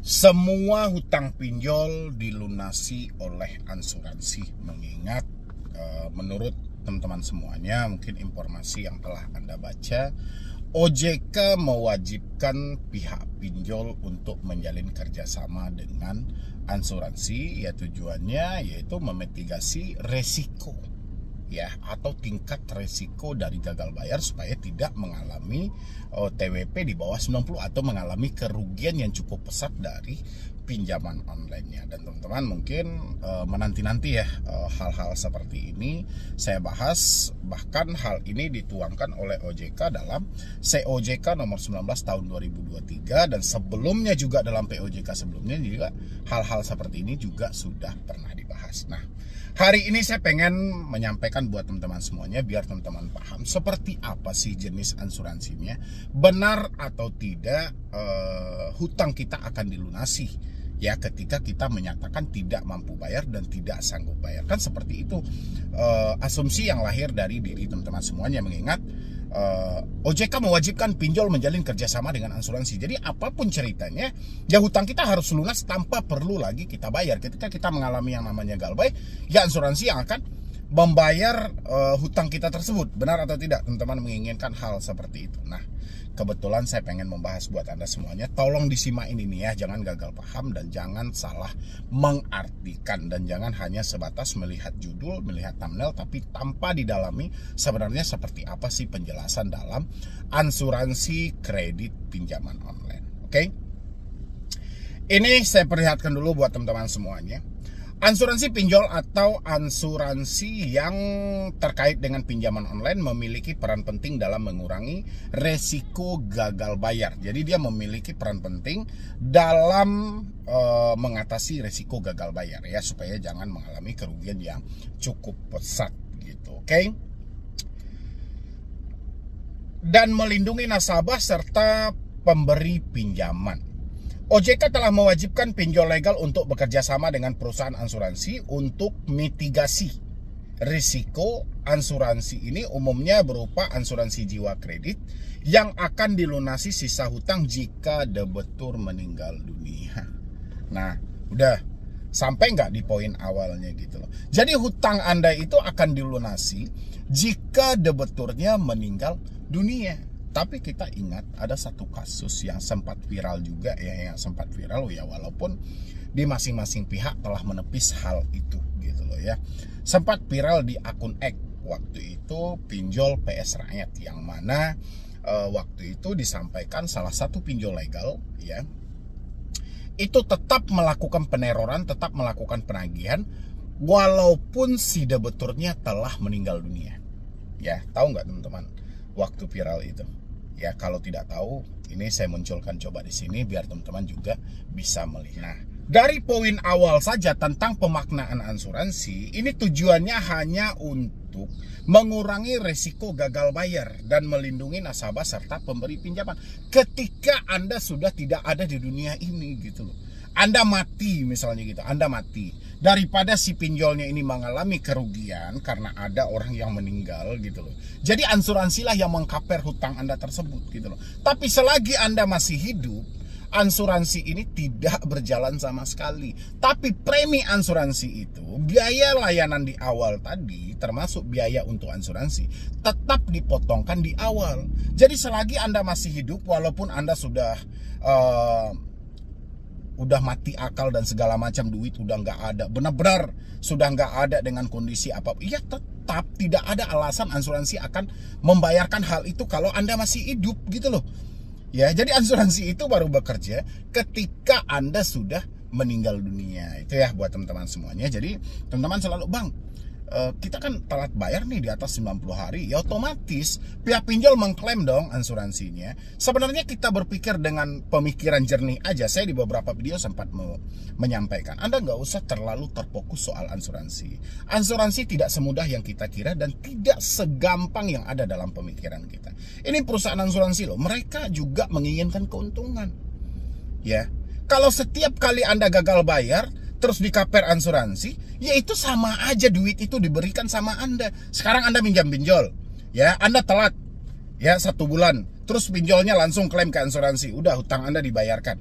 Semua hutang pinjol dilunasi oleh asuransi, mengingat menurut teman-teman semuanya, mungkin informasi yang telah Anda baca, OJK mewajibkan pihak pinjol untuk menjalin kerjasama dengan asuransi, ya tujuannya yaitu memitigasi resiko, ya, atau tingkat resiko dari gagal bayar supaya tidak mengalami TWP di bawah 90 atau mengalami kerugian yang cukup besar dari pinjaman online-nya. Dan teman-teman mungkin menanti-nanti ya hal-hal seperti ini saya bahas. Bahkan hal ini dituangkan oleh OJK dalam COJK nomor 19 tahun 2023, dan sebelumnya juga dalam POJK sebelumnya juga hal-hal seperti ini juga sudah pernah dibahas. Nah, hari ini saya pengen menyampaikan buat teman-teman semuanya biar teman-teman paham seperti apa sih jenis asuransinya, benar atau tidak hutang kita akan dilunasi ya ketika kita menyatakan tidak mampu bayar dan tidak sanggup bayar. Kan seperti itu asumsi yang lahir dari diri teman-teman semuanya, mengingat OJK mewajibkan pinjol menjalin kerjasama dengan asuransi. Jadi apapun ceritanya, ya hutang kita harus lunas tanpa perlu lagi kita bayar. Ketika kita mengalami yang namanya galbay, ya asuransi yang akan membayar hutang kita tersebut. Benar atau tidak teman-teman menginginkan hal seperti itu? Nah, kebetulan saya pengen membahas buat Anda semuanya. Tolong disimak ini ya, jangan gagal paham dan jangan salah mengartikan, dan jangan hanya sebatas melihat judul, melihat thumbnail, tapi tanpa didalami sebenarnya seperti apa sih penjelasan dalam asuransi kredit pinjaman online. Oke? Ini saya perlihatkan dulu buat teman-teman semuanya. Asuransi pinjol atau asuransi yang terkait dengan pinjaman online memiliki peran penting dalam mengurangi resiko gagal bayar. Jadi dia memiliki peran penting dalam mengatasi resiko gagal bayar ya, supaya jangan mengalami kerugian yang cukup besar gitu. Oke? Dan melindungi nasabah serta pemberi pinjaman. OJK telah mewajibkan pinjol legal untuk bekerja sama dengan perusahaan asuransi untuk mitigasi risiko. Asuransi ini umumnya berupa asuransi jiwa kredit yang akan dilunasi sisa hutang jika debitur meninggal dunia. Nah, udah sampai nggak di poin awalnya gitu loh. Jadi hutang Anda itu akan dilunasi jika debiturnya meninggal dunia. Tapi kita ingat ada satu kasus yang sempat viral juga ya, walaupun di masing-masing pihak telah menepis hal itu gitu loh ya. Sempat viral di akun X waktu itu, pinjol PS Rakyat, yang mana waktu itu disampaikan salah satu pinjol legal ya, itu tetap melakukan peneroran, tetap melakukan penagihan walaupun si debiturnya telah meninggal dunia. Ya, tahu nggak teman-teman waktu viral itu? Ya, kalau tidak tahu, ini saya munculkan coba di sini biar teman-teman juga bisa melihat. Nah, dari poin awal saja tentang pemaknaan asuransi, ini tujuannya hanya untuk mengurangi resiko gagal bayar dan melindungi nasabah serta pemberi pinjaman ketika Anda sudah tidak ada di dunia ini gitu loh. Anda mati misalnya gitu, Anda mati. Daripada si pinjolnya ini mengalami kerugian karena ada orang yang meninggal gitu loh. Jadi asuransilah yang mengcover hutang Anda tersebut gitu loh. Tapi selagi Anda masih hidup, asuransi ini tidak berjalan sama sekali. Tapi premi asuransi itu, biaya layanan di awal tadi, termasuk biaya untuk asuransi, tetap dipotongkan di awal. Jadi selagi Anda masih hidup, walaupun Anda sudah mati akal dan segala macam, duit udah nggak ada, benar-benar sudah nggak ada dengan kondisi apa, ya tetap tidak ada alasan asuransi akan membayarkan hal itu kalau Anda masih hidup gitu loh. Ya, jadi asuransi itu baru bekerja ketika Anda sudah meninggal dunia. Itu ya buat teman-teman semuanya. Jadi teman-teman selalu, Bang, kita kan telat bayar nih di atas 90 hari, ya otomatis pihak pinjol mengklaim dong asuransinya. Sebenarnya kita berpikir dengan pemikiran jernih aja. Saya di beberapa video sempat menyampaikan, Anda nggak usah terlalu terfokus soal asuransi. Asuransi tidak semudah yang kita kira dan tidak segampang yang ada dalam pemikiran kita. Ini perusahaan asuransi loh, mereka juga menginginkan keuntungan. Ya, kalau setiap kali Anda gagal bayar terus dikaper asuransi, ya itu sama aja duit itu diberikan sama Anda. Sekarang Anda minjam pinjol, ya Anda telat, ya 1 bulan, terus pinjolnya langsung klaim ke asuransi, udah hutang Anda dibayarkan.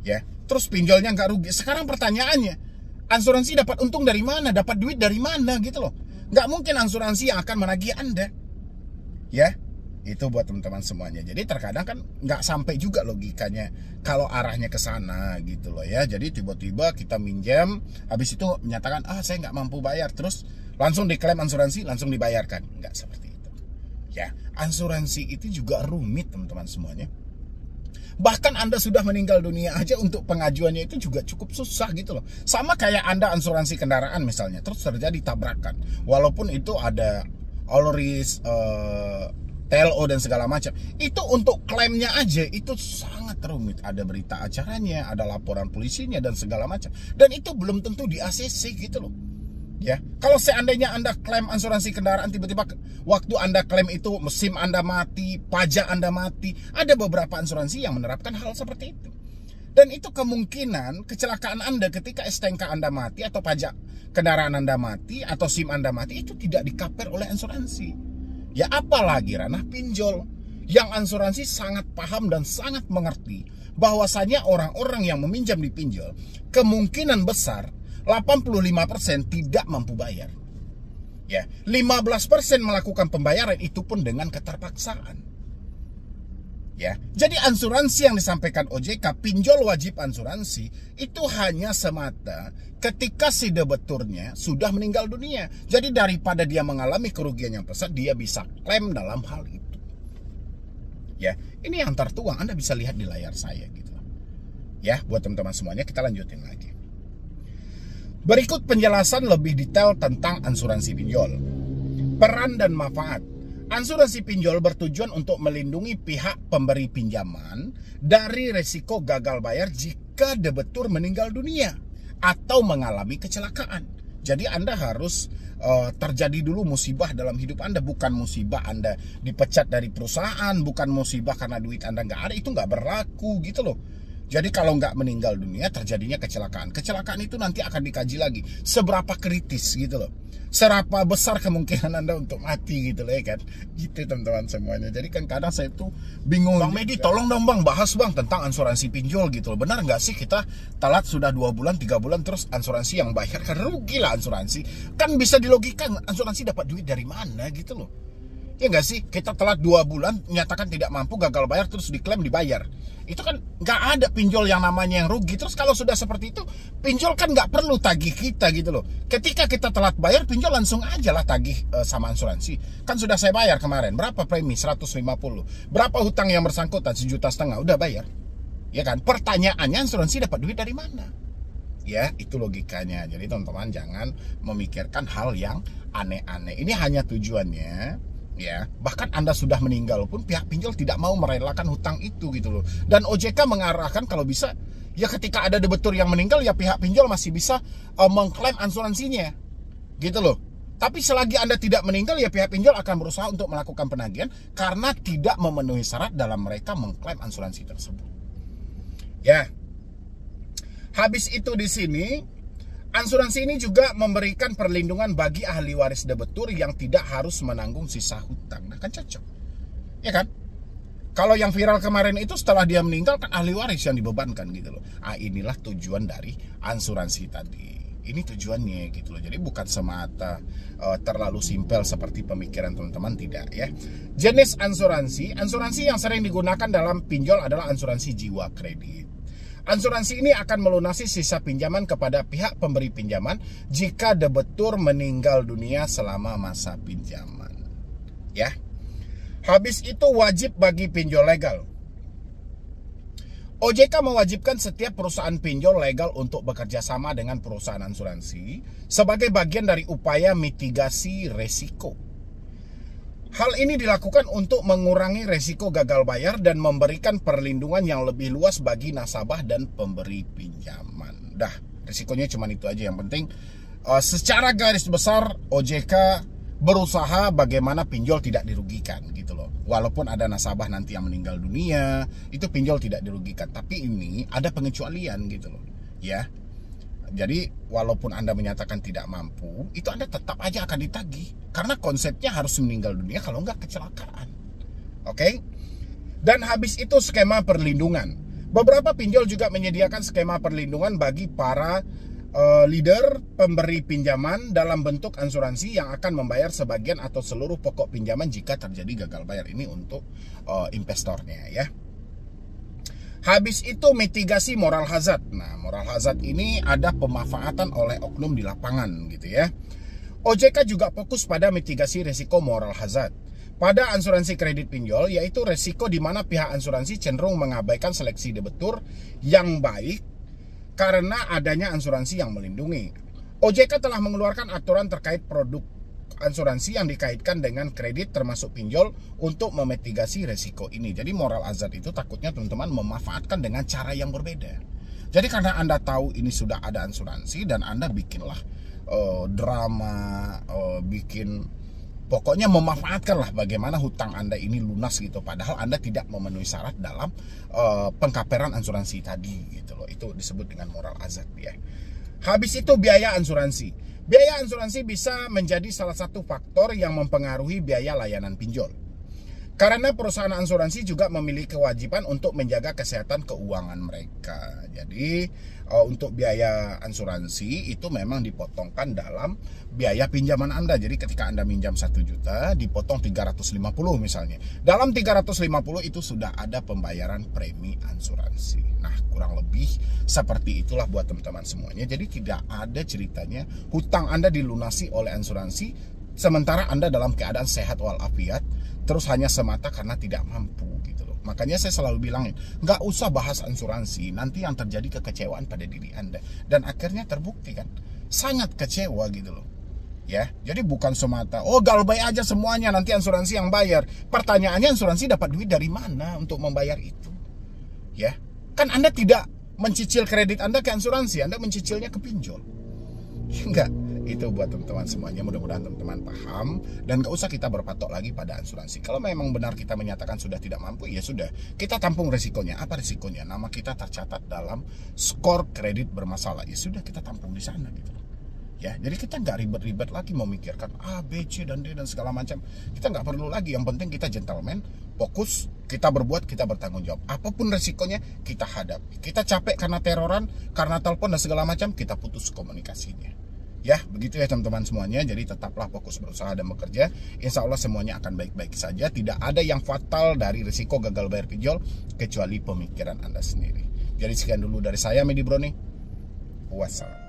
ya. Terus pinjolnya nggak rugi. Sekarang pertanyaannya, asuransi dapat untung dari mana? Dapat duit dari mana gitu loh. Nggak mungkin asuransi yang akan menagih Anda. Ya, itu buat teman-teman semuanya. Jadi terkadang kan nggak sampai juga logikanya kalau arahnya ke sana gitu loh ya. Jadi tiba-tiba kita minjam, habis itu menyatakan, saya nggak mampu bayar. Terus langsung diklaim asuransi, langsung dibayarkan. Nggak seperti itu. Ya, asuransi itu juga rumit teman-teman semuanya. Bahkan Anda sudah meninggal dunia aja untuk pengajuannya itu juga cukup susah gitu loh. Sama kayak Anda asuransi kendaraan misalnya, terus terjadi tabrakan. Walaupun itu ada all risk, TLO dan segala macam. Itu untuk klaimnya aja itu sangat rumit. Ada berita acaranya, ada laporan polisinya dan segala macam. Dan itu belum tentu di ACC gitu loh. Ya, kalau seandainya Anda klaim asuransi kendaraan, tiba-tiba waktu Anda klaim itu SIM Anda mati, pajak Anda mati, ada beberapa asuransi yang menerapkan hal seperti itu. Dan itu kemungkinan kecelakaan Anda ketika STNK Anda mati atau pajak kendaraan Anda mati atau SIM Anda mati itu tidak di-cover oleh asuransi. Ya apalagi ranah pinjol yang asuransi sangat paham dan sangat mengerti bahwasanya orang-orang yang meminjam di pinjol kemungkinan besar 85% tidak mampu bayar. Ya, 15% melakukan pembayaran itu pun dengan keterpaksaan. Ya, jadi asuransi yang disampaikan OJK, pinjol wajib asuransi, itu hanya semata ketika si debeturnya sudah meninggal dunia. Jadi daripada dia mengalami kerugian yang besar, dia bisa klaim dalam hal itu. Ya, ini yang tertuang, Anda bisa lihat di layar saya gitu. Ya, buat teman-teman semuanya, kita lanjutin lagi. Berikut penjelasan lebih detail tentang asuransi pinjol. Peran dan manfaat. Asuransi pinjol bertujuan untuk melindungi pihak pemberi pinjaman dari resiko gagal bayar jika debetur meninggal dunia atau mengalami kecelakaan. Jadi Anda harus terjadi dulu musibah dalam hidup Anda. Bukan musibah Anda dipecat dari perusahaan, bukan musibah karena duit Anda nggak ada, itu nggak berlaku gitu loh. Jadi kalau nggak meninggal dunia, terjadinya kecelakaan. Kecelakaan itu nanti akan dikaji lagi. Seberapa kritis gitu loh. Seberapa besar kemungkinan Anda untuk mati gitu loh ya kan. Gitu teman-teman semuanya. Jadi kan kadang saya tuh bingung. Bang Medi tolong dong bang, bahas bang tentang asuransi pinjol gitu loh. Benar nggak sih kita telat sudah 2 bulan, 3 bulan terus asuransi yang bayar? Kan rugi lah asuransi. Kan bisa dilogikan asuransi dapat duit dari mana gitu loh. Ya nggak sih, kita telat 2 bulan, nyatakan tidak mampu, gagal bayar, terus diklaim dibayar. Itu kan nggak ada pinjol yang namanya yang rugi. Terus kalau sudah seperti itu, pinjol kan nggak perlu tagih kita gitu loh. Ketika kita telat bayar, pinjol langsung aja lah tagih sama asuransi. Kan sudah saya bayar kemarin, berapa premi? 150. Berapa hutang yang bersangkutan? 1,5 juta, udah bayar. Ya kan, pertanyaannya asuransi dapat duit dari mana? Ya, itu logikanya. Jadi teman-teman jangan memikirkan hal yang aneh-aneh. Ini hanya tujuannya, ya, bahkan Anda sudah meninggal pun pihak pinjol tidak mau merelakan hutang itu gitu loh. Dan OJK mengarahkan kalau bisa ya ketika ada debetur yang meninggal ya pihak pinjol masih bisa mengklaim asuransinya gitu loh. Tapi selagi Anda tidak meninggal ya pihak pinjol akan berusaha untuk melakukan penagihan karena tidak memenuhi syarat dalam mereka mengklaim asuransi tersebut. Ya. Habis itu di sini asuransi ini juga memberikan perlindungan bagi ahli waris debetur yang tidak harus menanggung sisa hutang. Nah kan cocok, ya kan? Kalau yang viral kemarin itu setelah dia meninggal kan ahli waris yang dibebankan gitu loh. Inilah tujuan dari asuransi tadi. Ini tujuannya gitu loh. Jadi bukan semata terlalu simpel seperti pemikiran teman-teman, tidak ya. Jenis asuransi yang sering digunakan dalam pinjol adalah asuransi jiwa kredit. Asuransi ini akan melunasi sisa pinjaman kepada pihak pemberi pinjaman jika debetur meninggal dunia selama masa pinjaman. Ya. Habis itu wajib bagi pinjol legal. OJK mewajibkan setiap perusahaan pinjol legal untuk bekerja sama dengan perusahaan asuransi sebagai bagian dari upaya mitigasi resiko. Hal ini dilakukan untuk mengurangi resiko gagal bayar dan memberikan perlindungan yang lebih luas bagi nasabah dan pemberi pinjaman. Dah, resikonya cuma itu aja. Yang penting secara garis besar OJK berusaha bagaimana pinjol tidak dirugikan gitu loh. Walaupun ada nasabah nanti yang meninggal dunia, itu pinjol tidak dirugikan. Tapi ini ada pengecualian gitu loh. Ya. Jadi walaupun Anda menyatakan tidak mampu, itu Anda tetap aja akan ditagih. Karena konsepnya harus meninggal dunia kalau nggak kecelakaan. Oke? Dan habis itu skema perlindungan. Beberapa pinjol juga menyediakan skema perlindungan bagi para leader pemberi pinjaman dalam bentuk asuransi yang akan membayar sebagian atau seluruh pokok pinjaman jika terjadi gagal bayar. Ini untuk investornya ya. Habis itu mitigasi moral hazard. Nah, moral hazard ini ada pemanfaatan oleh oknum di lapangan gitu ya. OJK juga fokus pada mitigasi risiko moral hazard pada asuransi kredit pinjol, yaitu risiko di mana pihak asuransi cenderung mengabaikan seleksi debitur yang baik karena adanya asuransi yang melindungi. OJK telah mengeluarkan aturan terkait produk asuransi yang dikaitkan dengan kredit termasuk pinjol untuk memitigasi risiko ini. Jadi moral hazard itu takutnya teman-teman memanfaatkan dengan cara yang berbeda. Jadi karena Anda tahu ini sudah ada asuransi dan Anda bikinlah drama, pokoknya memanfaatkanlah bagaimana hutang Anda ini lunas gitu, padahal Anda tidak memenuhi syarat dalam pengkaperan asuransi tadi gitu loh. Itu disebut dengan moral hazard ya. Habis itu biaya asuransi. Biaya asuransi bisa menjadi salah satu faktor yang mempengaruhi biaya layanan pinjol. Karena perusahaan asuransi juga memiliki kewajiban untuk menjaga kesehatan keuangan mereka. Jadi untuk biaya asuransi itu memang dipotongkan dalam biaya pinjaman Anda. Jadi ketika Anda minjam 1 juta dipotong 350 misalnya. Dalam 350 itu sudah ada pembayaran premi asuransi. Nah, kurang lebih seperti itulah buat teman-teman semuanya. Jadi tidak ada ceritanya hutang Anda dilunasi oleh asuransi sementara Anda dalam keadaan sehat walafiat, terus hanya semata karena tidak mampu gitu loh. Makanya saya selalu bilangin, nggak usah bahas asuransi, nanti yang terjadi kekecewaan pada diri Anda. Dan akhirnya terbukti kan, sangat kecewa gitu loh. Ya, jadi bukan semata, oh galbay aja semuanya, nanti asuransi yang bayar. Pertanyaannya asuransi dapat duit dari mana untuk membayar itu? Ya, kan Anda tidak mencicil kredit Anda ke asuransi, Anda mencicilnya ke pinjol. Enggak. Itu buat teman-teman semuanya, mudah-mudahan teman-teman paham dan gak usah kita berpatok lagi pada asuransi. Kalau memang benar kita menyatakan sudah tidak mampu, ya sudah, kita tampung resikonya. Apa resikonya? Nama kita tercatat dalam skor kredit bermasalah, ya sudah, kita tampung di sana gitu loh. Ya, jadi kita nggak ribet-ribet lagi memikirkan A, B, C, dan D dan segala macam. Kita nggak perlu lagi. Yang penting kita gentleman, fokus, kita berbuat, kita bertanggung jawab. Apapun resikonya kita hadapi. Kita capek karena teroran, karena telepon dan segala macam, kita putus komunikasinya. Ya, begitu ya teman-teman semuanya. Jadi tetaplah fokus berusaha dan bekerja. Insya Allah semuanya akan baik-baik saja. Tidak ada yang fatal dari risiko gagal bayar pinjol kecuali pemikiran Anda sendiri. Jadi sekian dulu dari saya, Medi Broni. Wassalam.